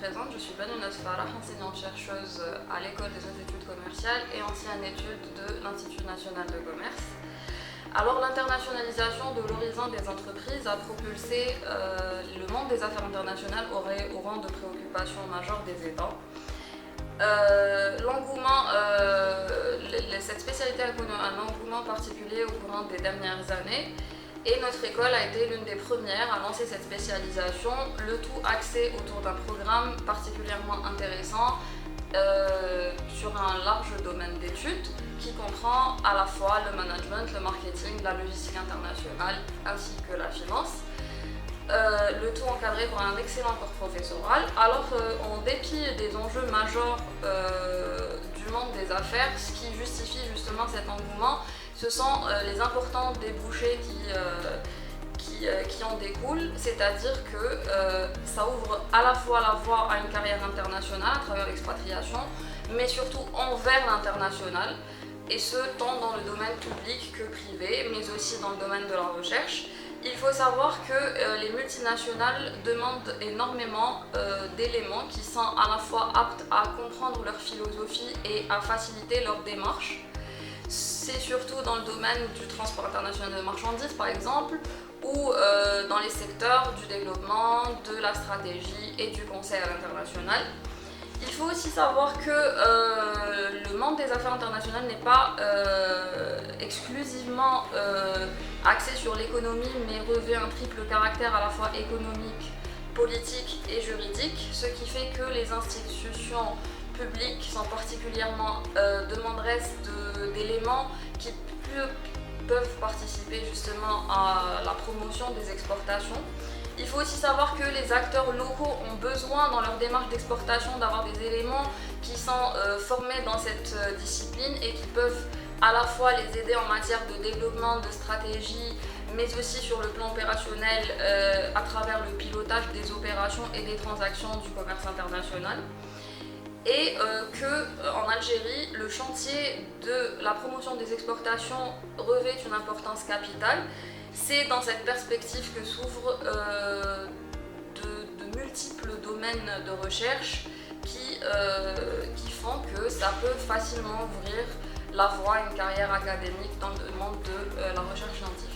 présente, je suis Benounas Farah, enseignante-chercheuse à l'École des hautes études commerciales et ancienne étude de l'Institut national de commerce. Alors l'internationalisation de l'horizon des entreprises a propulsé le monde des affaires internationales au rang de préoccupation majeure des États. Cette spécialité a connu un engouement particulier au courant des dernières années et notre école a été l'une des premières à lancer cette spécialisation, le tout axé autour d'un programme particulièrement intéressant sur un large domaine d'études qui comprend à la fois le management, le marketing, la logistique internationale ainsi que la finance. Le tout encadré par un excellent corps professoral. Alors en dépit des enjeux majeurs du monde des affaires, ce qui justifie justement cet engouement, ce sont les importants débouchés qui en découlent, c'est-à-dire que ça ouvre à la fois la voie à une carrière internationale à travers l'expatriation, mais surtout envers l'international, et ce tant dans le domaine public que privé, mais aussi dans le domaine de la recherche. Il faut savoir que les multinationales demandent énormément d'éléments qui sont à la fois aptes à comprendre leur philosophie et à faciliter leur démarche. C'est surtout dans le domaine du transport international de marchandises par exemple, ou dans les secteurs du développement, de la stratégie et du conseil à l'international. Il faut aussi savoir que le monde des affaires internationales n'est pas exclusivement axé sur l'économie, mais revêt un triple caractère à la fois économique, politique et juridique, ce qui fait que les institutions publiques sont particulièrement demanderesses d'éléments qui peuvent participer justement à la promotion des exportations. Il faut aussi savoir que les acteurs locaux ont besoin dans leur démarche d'exportation d'avoir des éléments qui sont formés dans cette discipline et qui peuvent à la fois les aider en matière de développement, de stratégie, mais aussi sur le plan opérationnel à travers le pilotage des opérations et des transactions du commerce international. Et qu'en Algérie, le chantier de la promotion des exportations revêt une importance capitale. C'est dans cette perspective que s'ouvrent de multiples domaines de recherche qui font que ça peut facilement ouvrir la voie à une carrière académique dans le monde de la recherche scientifique.